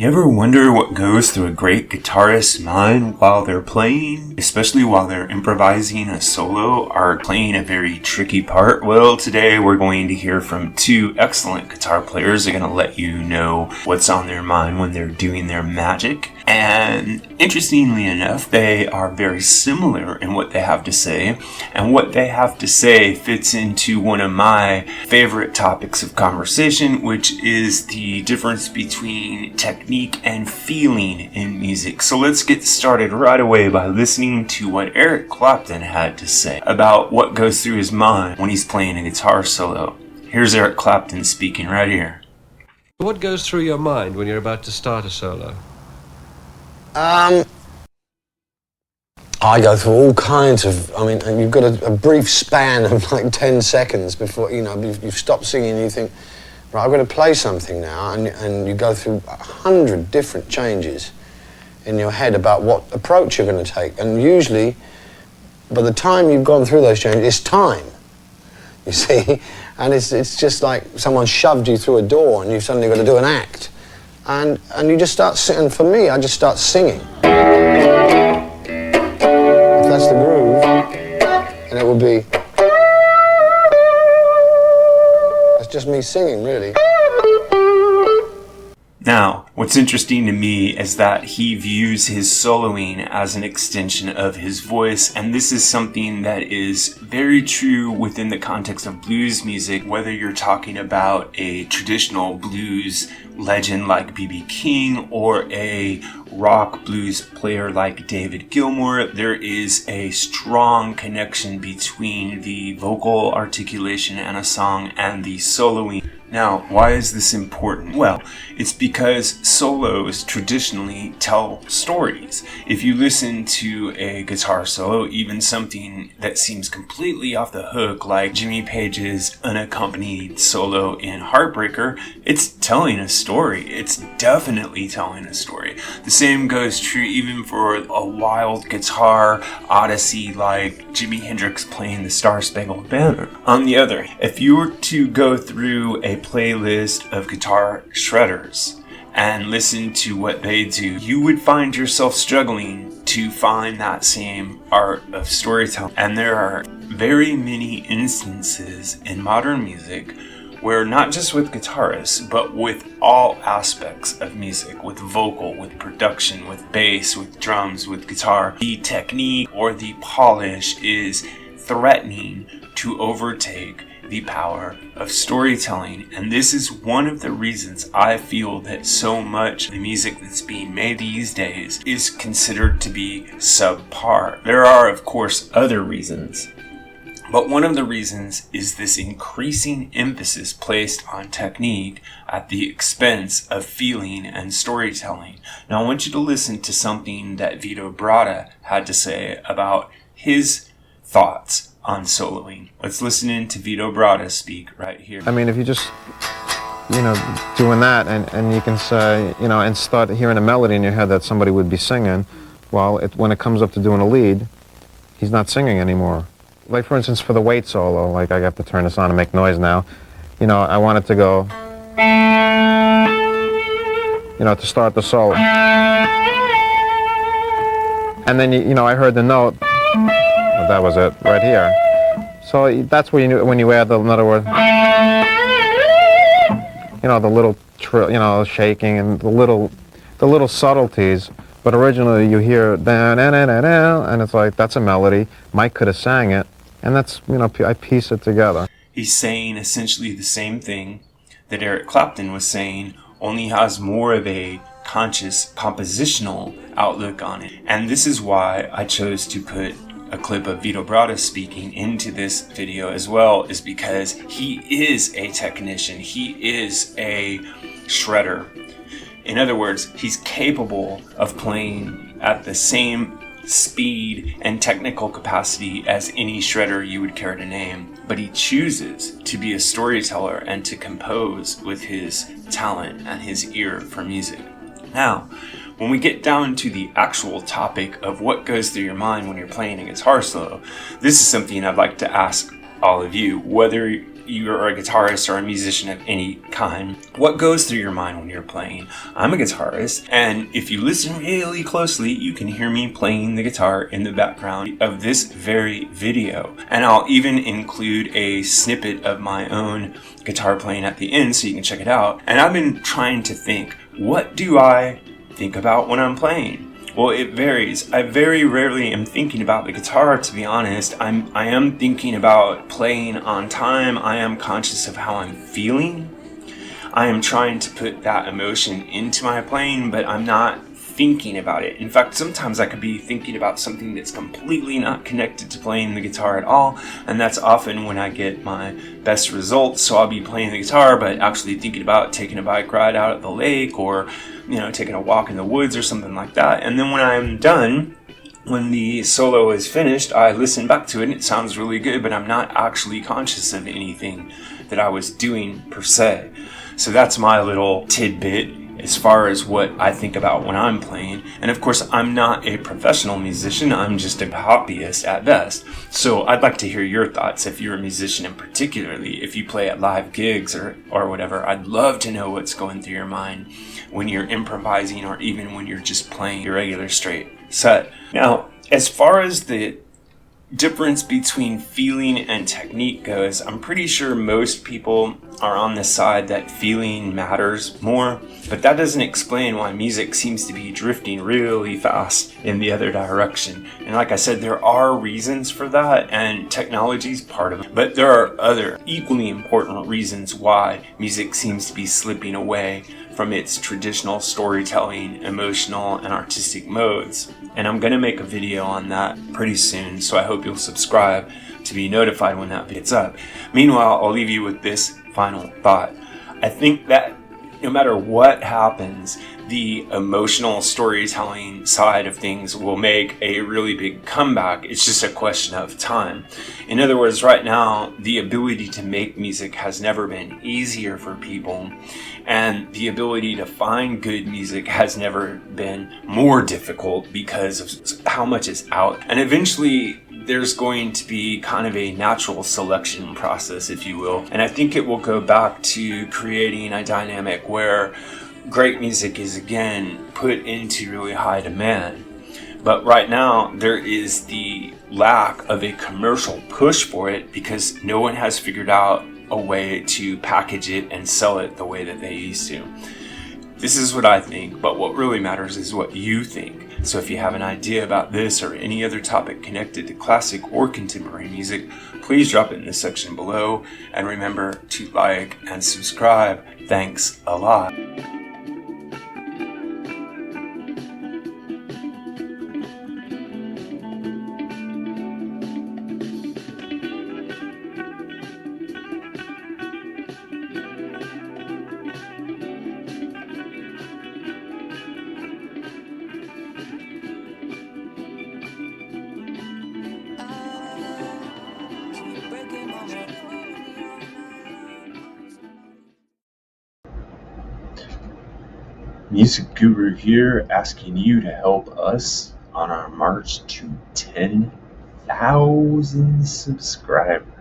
You ever wonder what goes through a great guitarist's mind while they're playing, especially while they're improvising a solo or playing a very tricky part? Well, today we're going to hear from two excellent guitar players. They're going to let you know what's on their mind when they're doing their magic. And interestingly enough, they are very similar in what they have to say. And what they have to say fits into one of my favorite topics of conversation, which is the difference between technique and feeling in music. So let's get started right away by listening to what Eric Clapton had to say about what goes through his mind when he's playing a guitar solo. Here's Eric Clapton speaking right here. What goes through your mind when you're about to start a solo? I go through all kinds of, and you've got a brief span of like 10 seconds before, you've stopped singing and you think, right, I've got to play something now, and you go through 100 different changes in your head about what approach you're going to take. And usually, by the time you've gone through those changes, it's time, you see? And it's just like someone shoved you through a door and you've suddenly got to do an act. And you just start singing. For me, I just start singing. If that's the groove, and it will be. That's just me singing, really. Now, what's interesting to me is that he views his soloing as an extension of his voice, and this is something that is very true within the context of blues music, whether you're talking about a traditional blues legend like B.B. King or a rock blues player like David Gilmour. There is a strong connection between the vocal articulation and a song and the soloing. Now, why is this important? Well, it's because solos traditionally tell stories. If you listen to a guitar solo, even something that seems completely off the hook, like Jimmy Page's unaccompanied solo in Heartbreaker, it's telling a story. It's definitely telling a story. The same goes true even for a wild guitar odyssey like Jimi Hendrix playing the Star Spangled Banner. On the other, if you were to go through a playlist of guitar shredders and listen to what they do, you would find yourself struggling to find that same art of storytelling. And there are very many instances in modern music where not just with guitarists, but with all aspects of music, with vocal, with production, with bass, with drums, with guitar, the technique or the polish is threatening to overtake the power of storytelling. And this is one of the reasons I feel that so much of the music that's being made these days is considered to be subpar. There are, of course, other reasons, but one of the reasons is this increasing emphasis placed on technique at the expense of feeling and storytelling. Now I want you to listen to something that Vito Bratta had to say about his thoughts on soloing. Let's listen in to Vito Bratta speak right here. I mean, if you just, doing that and you can say, and start hearing a melody in your head that somebody would be singing, well, when it comes up to doing a lead, he's not singing anymore. Like, for instance, for the weight solo, like I have to turn this on and make noise now, I wanted to go, to start the solo. And then, I heard the note. That was it, right here. So that's where you knew when you add in other words, the little shaking and the little subtleties. But originally you hear and it's like, that's a melody. Mike could have sang it, and that's, I piece it together. He's saying essentially the same thing that Eric Clapton was saying, only has more of a conscious compositional outlook on it. And this is why I chose to put a clip of Vito Bratta speaking into this video as well, is because he is a technician. He is a shredder. In other words, he's capable of playing at the same speed and technical capacity as any shredder you would care to name, but he chooses to be a storyteller and to compose with his talent and his ear for music. Now, when we get down to the actual topic of what goes through your mind when you're playing a guitar solo, this is something I'd like to ask all of you, whether you are a guitarist or a musician of any kind, what goes through your mind when you're playing? I'm a guitarist, and if you listen really closely, you can hear me playing the guitar in the background of this very video. And I'll even include a snippet of my own guitar playing at the end so you can check it out. And I've been trying to think, what do I think about when I'm playing? Well, it varies. I very rarely am thinking about the guitar, to be honest. I am thinking about playing on time. I am conscious of how I'm feeling. I am trying to put that emotion into my playing, but I'm not thinking about it. In fact, sometimes I could be thinking about something that's completely not connected to playing the guitar at all, and that's often when I get my best results. So I'll be playing the guitar, but actually thinking about taking a bike ride out at the lake, or taking a walk in the woods or something like that. And then when I'm done, when the solo is finished, I listen back to it and it sounds really good, but I'm not actually conscious of anything that I was doing per se. So that's my little tidbit as far as what I think about when I'm playing. And of course, I'm not a professional musician, I'm just a hobbyist at best. So I'd like to hear your thoughts if you're a musician, and particularly if you play at live gigs or whatever. I'd love to know what's going through your mind when you're improvising, or even when you're just playing your regular straight set. Now, as far as the difference between feeling and technique goes, I'm pretty sure most people are on the side that feeling matters more, but that doesn't explain why music seems to be drifting really fast in the other direction. And like I said, there are reasons for that, and technology's part of it, but there are other equally important reasons why music seems to be slipping away from its traditional storytelling, emotional, and artistic modes. And I'm going to make a video on that pretty soon, so I hope you'll subscribe to be notified when that gets up. Meanwhile, I'll leave you with this final thought. I think that no matter what happens, the emotional storytelling side of things will make a really big comeback. It's just a question of time. In other words, right now, the ability to make music has never been easier for people, and the ability to find good music has never been more difficult because of how much is out. And eventually, there's going to be kind of a natural selection process, if you will. And I think it will go back to creating a dynamic where great music is again put into really high demand. But right now, there is the lack of a commercial push for it because no one has figured out a way to package it and sell it the way that they used to. This is what I think, but what really matters is what you think. So if you have an idea about this or any other topic connected to classic or contemporary music, please drop it in the section below. And remember to like and subscribe. Thanks a lot. Music Guru here, asking you to help us on our march to 10,000 subscribers.